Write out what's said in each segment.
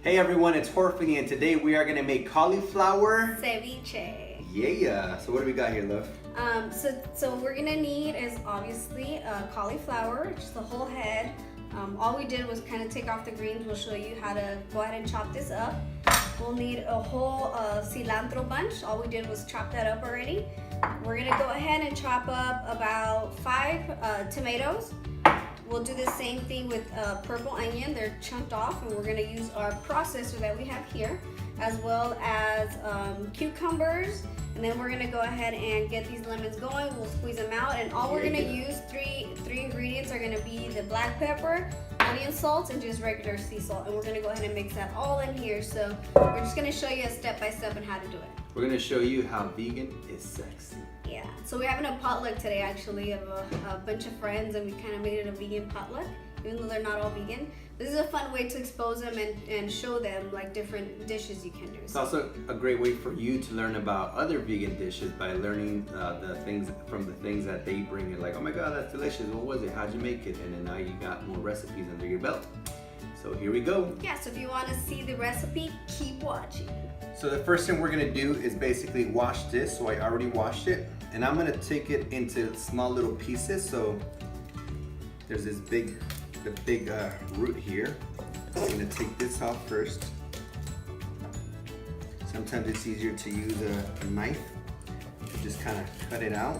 Hey everyone, it's Horfany, and today we are gonna make cauliflower ceviche. Yeah. So what do we got here, love? So what we're gonna need is obviously cauliflower, just the whole head. All we did was kind of take off the greens. We'll show you how to go ahead and chop this up. We'll need a whole cilantro bunch. All we did was chop that up already. We're gonna go ahead and chop up about 5 tomatoes. We'll do the same thing with purple onion. They're chunked off, and we're gonna use our processor that we have here, as well as cucumbers. And then we're gonna go ahead and get these lemons going. We'll squeeze them out, and all we're gonna use, three ingredients are gonna be the black pepper, onion salt, and just regular sea salt. And we're gonna go ahead and mix that all in here. So we're just gonna show you a step by step on how to do it. We're gonna show you how vegan is sexy. Yeah, so we're having a potluck today actually of a bunch of friends, and we kind of made it a vegan potluck, even though they're not all vegan. This is a fun way to expose them and show them like different dishes you can do. It's also a great way for you to learn about other vegan dishes by learning the things that they bring. You're like, oh my god, that's delicious. What was it? How'd you make it? And then now you got more recipes under your belt. So here we go. Yeah, so if you want to see the recipe, keep watching. So the first thing we're gonna do is basically wash this. So I already washed it, and I'm gonna take it into small little pieces. So there's this big root here. I'm gonna take this off first. Sometimes it's easier to use a knife to just kind of cut it out.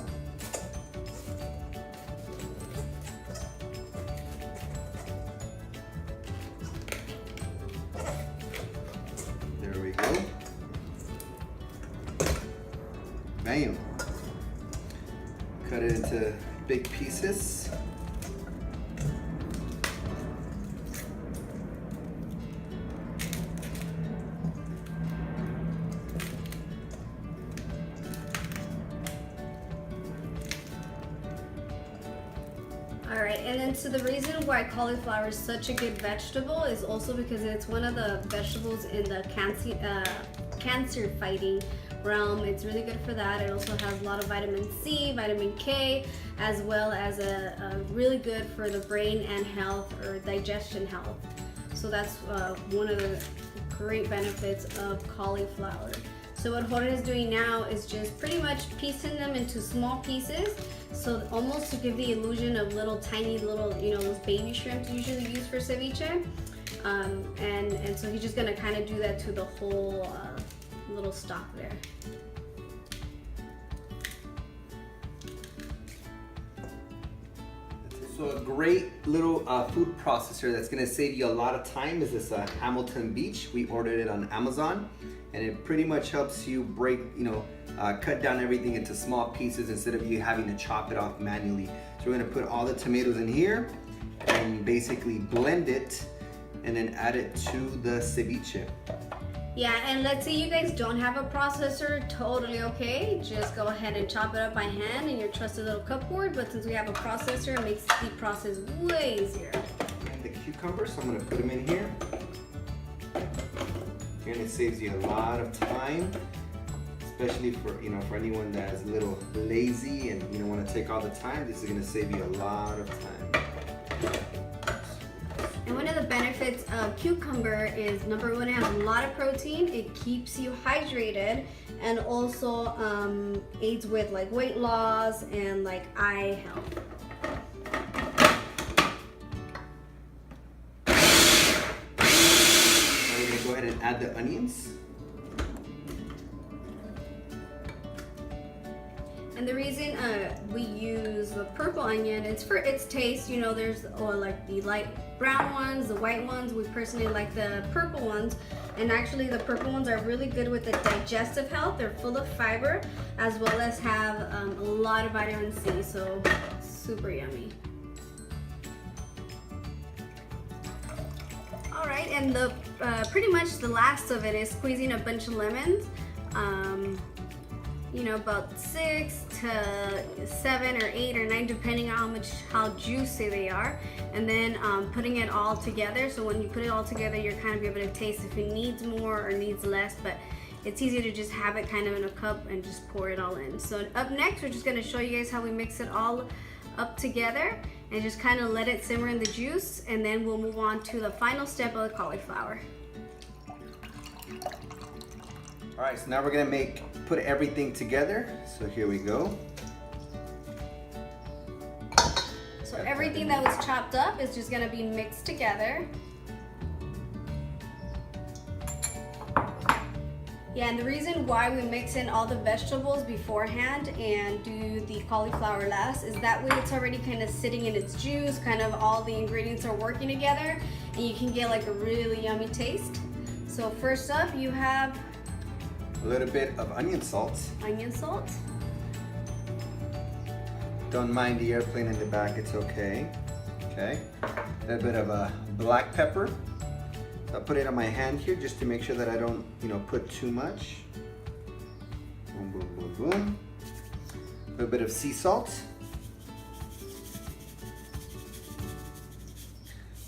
There we go. Bam. Cut it into big pieces. Alright, and then so the reason why cauliflower is such a good vegetable is also because it's one of the vegetables in the cancer fighting realm. It's really good for that. It also has a lot of vitamin C, vitamin K, as well as a really good for the brain and health or digestion health. So that's one of the great benefits of cauliflower. So what Jorge is doing now is just pretty much piecing them into small pieces. So almost to give the illusion of tiny little, those baby shrimps usually used for ceviche. And so he's just gonna kind of do that to the whole little stock there. So a great little food processor that's gonna save you a lot of time is this Hamilton Beach. We ordered it on Amazon, and it pretty much helps you break, cut down everything into small pieces instead of you having to chop it off manually. So we're gonna put all the tomatoes in here and basically blend it and then add it to the ceviche. Yeah, and let's say you guys don't have a processor, totally okay. Just go ahead and chop it up by hand in your trusted little cupboard. But since we have a processor, it makes the process way easier. And the cucumbers, so I'm gonna put them in here. And it saves you a lot of time, especially for for anyone that is a little lazy and you don't want to take all the time. This is gonna save you a lot of time. And one of the benefits of cucumber is, number one, it has a lot of protein. It keeps you hydrated, and also aids with like weight loss and like eye health. Now we're gonna go ahead and add the onions. And the reason we use the purple onion is for its taste. There's like the light brown ones, the white ones. We personally like the purple ones. And actually the purple ones are really good with the digestive health. They're full of fiber, as well as have a lot of vitamin C, so super yummy. All right, and the pretty much the last of it is squeezing a bunch of lemons. About 6 to 7 or 8 or 9, depending on how juicy they are, and then putting it all together. So when you put it all together, you're kind of able to taste if it needs more or needs less, but it's easy to just have it kind of in a cup and just pour it all in. So up next, we're just going to show you guys how we mix it all up together and just kind of let it simmer in the juice, and then we'll move on to the final step of the cauliflower. All right, so now we're gonna put everything together. So here we go. So everything that was chopped up is just gonna be mixed together. Yeah, and the reason why we mix in all the vegetables beforehand and do the cauliflower last is that way it's already kind of sitting in its juice, kind of all the ingredients are working together, and you can get like a really yummy taste. So first up, you have a little bit of onion salt. Onion salt. Don't mind the airplane in the back, it's okay. Okay, a little bit of black pepper. I'll put it on my hand here just to make sure that I don't, put too much. Boom, boom, boom, boom. A little bit of sea salt.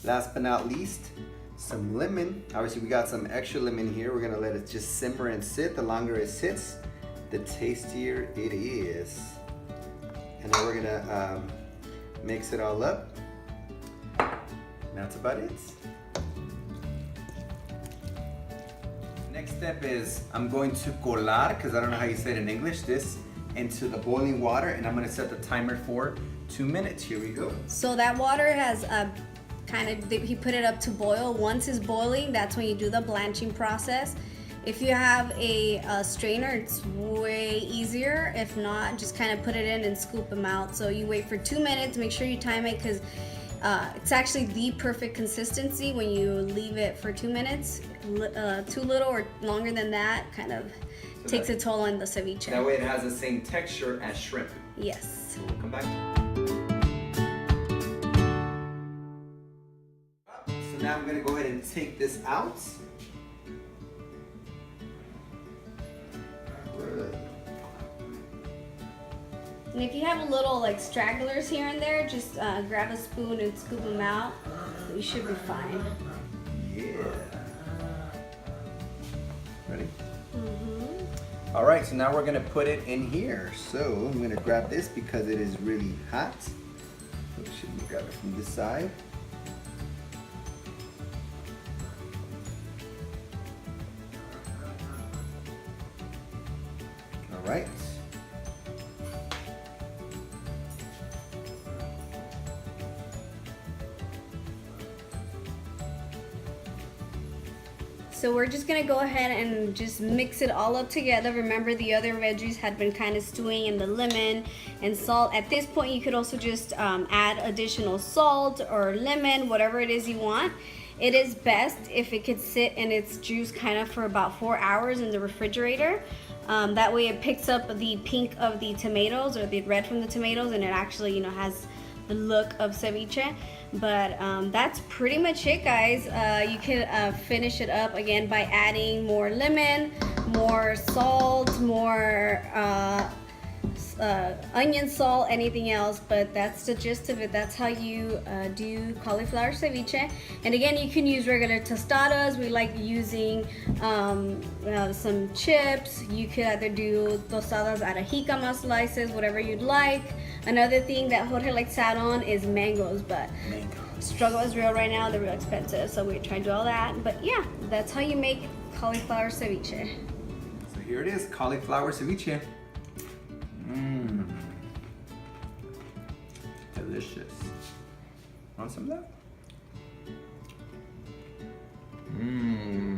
Last but not least, some lemon. Obviously we got some extra lemon here. We're gonna let it just simmer and sit. The longer it sits, the tastier it is. And then we're gonna mix it all up. And that's about it. Next step is I'm going to colar, because I don't know how you say it in English, this into the boiling water, and I'm gonna set the timer for 2 minutes. Here we go. So that water has he put it up to boil. Once it's boiling, that's when you do the blanching process. If you have a strainer, it's way easier. If not, just kind of put it in and scoop them out. So you wait for 2 minutes, make sure you time it, because it's actually the perfect consistency when you leave it for 2 minutes. Too little or longer than that kind of takes a toll on the ceviche. That way it has the same texture as shrimp. Yes. So we'll come back. So now I'm gonna go ahead and take this out. And if you have a little like stragglers here and there, just grab a spoon and scoop them out. You should be fine. Yeah. Ready? Mm-hmm. All right, so now we're gonna put it in here. So I'm gonna grab this because it is really hot. So should we grab it from this side? All right. So we're just gonna go ahead and just mix it all up together. Remember, the other veggies had been kind of stewing in the lemon and salt. At this point, you could also just add additional salt or lemon, whatever it is you want. It is best if it could sit in its juice kind of for about 4 hours in the refrigerator. That way it picks up the pink of the tomatoes or the red from the tomatoes, and it actually, has the look of ceviche. But that's pretty much it, guys. You can finish it up again by adding more lemon, more salt, more onion salt, anything else. But that's the gist of it. That's how you do cauliflower ceviche. And again, you can use regular tostadas. We like using some chips. You could either do tostadas out of jicama slices, whatever you'd like. Another thing that Jorge likes to add on is mangoes, but struggle is real right now. They're real expensive, so we're trying to do all that. But yeah, that's how you make cauliflower ceviche. So here it is, cauliflower ceviche. Mmm. Delicious. Want some of that? Mmm.